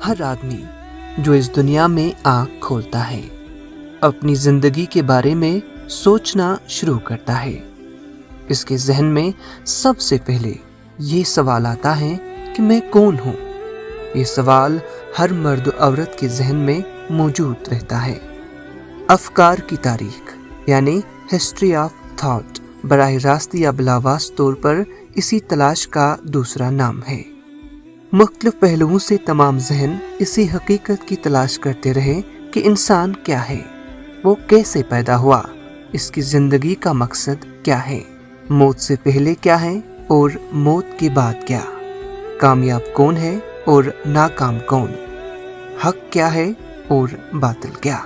ہر آدمی جو اس دنیا میں آنکھ کھولتا ہے اپنی زندگی کے بارے میں سوچنا شروع کرتا ہے، اس کے ذہن میں سب سے پہلے یہ سوال آتا ہے کہ میں کون ہوں؟ یہ سوال ہر مرد و عورت کے ذہن میں موجود رہتا ہے۔ افکار کی تاریخ یعنی ہسٹری آف تھاٹ براہ راست یا بلاواز طور پر اسی تلاش کا دوسرا نام ہے۔ مختلف پہلوؤں سے تمام ذہن اسی حقیقت کی تلاش کرتے رہے کہ انسان کیا ہے، وہ کیسے پیدا ہوا، اس کی زندگی کا مقصد کیا ہے، موت سے پہلے کیا ہے اور موت کے بعد کیا، کامیاب کون ہے اور ناکام کون، حق کیا ہے اور باطل کیا۔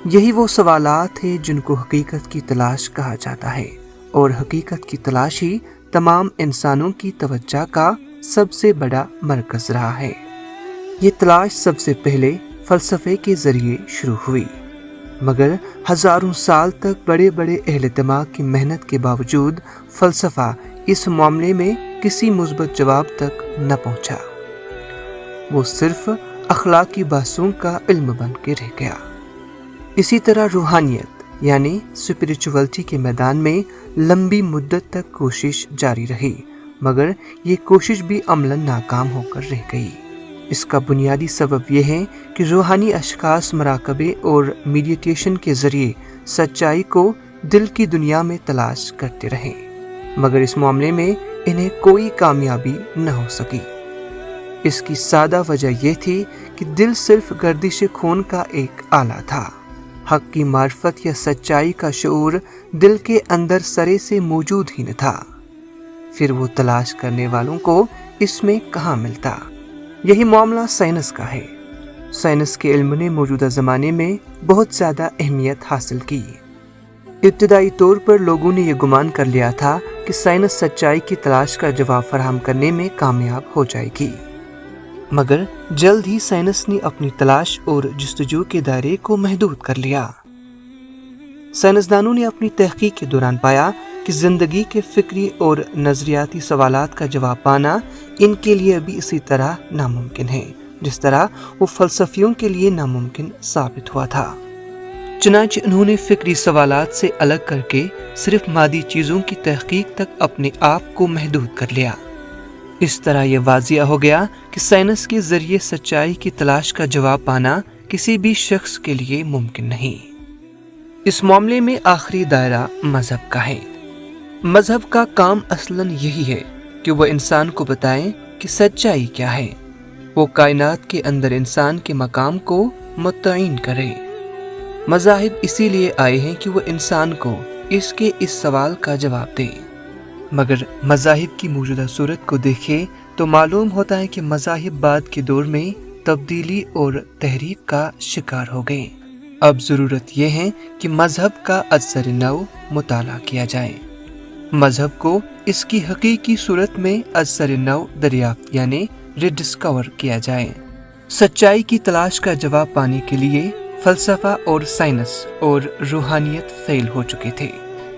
یہی وہ سوالات ہیں جن کو حقیقت کی تلاش کہا جاتا ہے، اور حقیقت کی تلاش ہی تمام انسانوں کی توجہ کا سب سے بڑا مرکز رہا ہے۔ یہ تلاش سب سے پہلے فلسفے کے ذریعے شروع ہوئی، مگر ہزاروں سال تک بڑے بڑے اہل دماغ کی محنت کے باوجود فلسفہ اس معاملے میں کسی مثبت جواب تک نہ پہنچا۔ وہ صرف اخلاقی بحثوں کا علم بن کے رہ گیا۔ اسی طرح روحانیت یعنی اسپرچولیٹی کے میدان میں لمبی مدت تک کوشش جاری رہی، مگر یہ کوشش بھی عملاً ناکام ہو کر رہ گئی۔ اس کا بنیادی سبب یہ ہے کہ روحانی اشخاص مراقبے اور میڈیٹیشن کے ذریعے سچائی کو دل کی دنیا میں تلاش کرتے رہے، مگر اس معاملے میں انہیں کوئی کامیابی نہ ہو سکی۔ اس کی سادہ وجہ یہ تھی کہ دل صرف گردش خون کا ایک آلہ تھا۔ حق کی معرفت یا سچائی کا شعور دل کے اندر سرے سے موجود ہی نہ تھا، پھر وہ تلاش کرنے والوں کو اس میں کہاں ملتا۔ یہی معاملہ سائنس کا ہے۔ سائنس کے علم نے موجودہ زمانے میں بہت زیادہ اہمیت حاصل کی۔ ابتدائی طور پر لوگوں نے یہ گمان کر لیا تھا کہ سائنس سچائی کی تلاش کا جواب فراہم کرنے میں کامیاب ہو جائے گی، مگر جلد ہی سائنس نے اپنی تلاش اور جستجو کے دائرے کو محدود کر لیا۔ سائنسدانوں نے اپنی تحقیق کے دوران پایا کہ زندگی کے فکری اور نظریاتی سوالات کا جواب پانا ان کے لیے بھی اسی طرح ناممکن ہے جس طرح وہ فلسفیوں کے لیے ناممکن ثابت ہوا تھا۔ چنانچہ انہوں نے فکری سوالات سے الگ کر کے صرف مادی چیزوں کی تحقیق تک اپنے آپ کو محدود کر لیا۔ اس طرح یہ واضح ہو گیا کہ سائنس کے ذریعے سچائی کی تلاش کا جواب پانا کسی بھی شخص کے لیے ممکن نہیں۔ اس معاملے میں آخری دائرہ مذہب کا ہے۔ مذہب کا کام اصلاً یہی ہے کہ وہ انسان کو بتائیں کہ سچائی کیا ہے، وہ کائنات کے اندر انسان کے مقام کو متعین کرے۔ مذاہب اسی لیے آئے ہیں کہ وہ انسان کو اس سوال کا جواب دیں، مگر مذاہب کی موجودہ صورت کو دیکھیں تو معلوم ہوتا ہے کہ مذاہب بعد کے دور میں تبدیلی اور تحریف کا شکار ہو گئے۔ اب ضرورت یہ ہے کہ مذہب کا ازسر نو مطالعہ کیا جائے، مذہب کو اس کی حقیقی صورت میں ازسر نو دریافت یعنی ریڈسکور کیا جائے۔ سچائی کی تلاش کا جواب پانے کے لیے فلسفہ اور سائنس اور روحانیت فیل ہو چکے تھے۔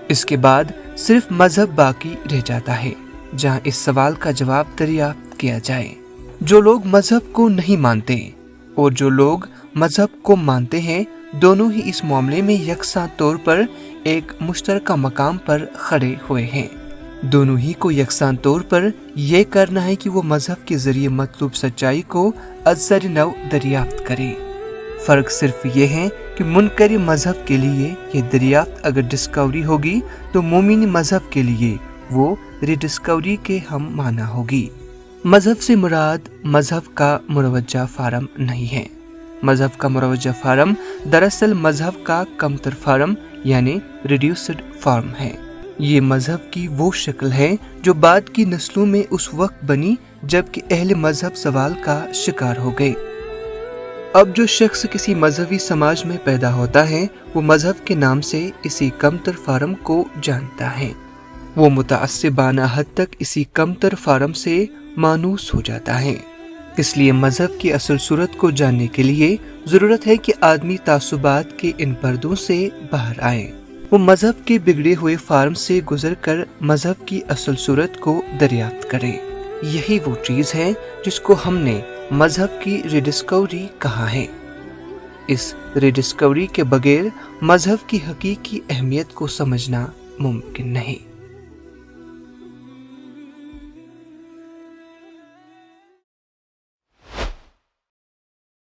اس کے بعد صرف مذہب باقی رہ جاتا ہے جہاں اس سوال کا جواب دریافت کیا جائے۔ جو لوگ مذہب کو نہیں مانتے اور جو لوگ مذہب کو مانتے ہیں، دونوں ہی اس معاملے میں یکساں طور پر ایک مشترکہ مقام پر کھڑے ہوئے ہیں۔ دونوں ہی کو یکساں طور پر یہ کرنا ہے کہ وہ مذہب کے ذریعے مطلوب سچائی کو ازسر نو دریافت کریں۔ فرق صرف یہ ہے کہ منکر مذہب کے لیے یہ دریافت اگر ڈسکوری ہوگی تو مومن مذہب کے لیے وہ ریڈسکوری کے ہم معنی ہوگی۔ مذہب سے مراد مذہب کا مروجہ فارم نہیں ہے۔ مذہب کا مروجہ فارم دراصل مذہب کا کمتر فارم یعنی ریڈیوسڈ فارم ہے۔ یہ مذہب کی وہ شکل ہے جو بعد کی نسلوں میں اس وقت بنی جبکہ اہل مذہب زوال کا شکار ہو گئے۔ اب جو شخص کسی مذہبی سماج میں پیدا ہوتا ہے وہ مذہب کے نام سے اسی کمتر فارم کو جانتا ہے، وہ متعصبانہ حد تک اسی کمتر فارم سے مانوس ہو جاتا ہے۔ اس لیے مذہب کی اصل صورت کو جاننے کے لیے ضرورت ہے کہ آدمی تعصبات کے ان پردوں سے باہر آئے، وہ مذہب کے بگڑے ہوئے فارم سے گزر کر مذہب کی اصل صورت کو دریافت کرے۔ یہی وہ چیز ہے جس کو ہم نے مذہب کی ریڈسکوری کہاں ہے؟ اس ریڈسکوری کے بغیر مذہب کی حقیقی اہمیت کو سمجھنا ممکن نہیں۔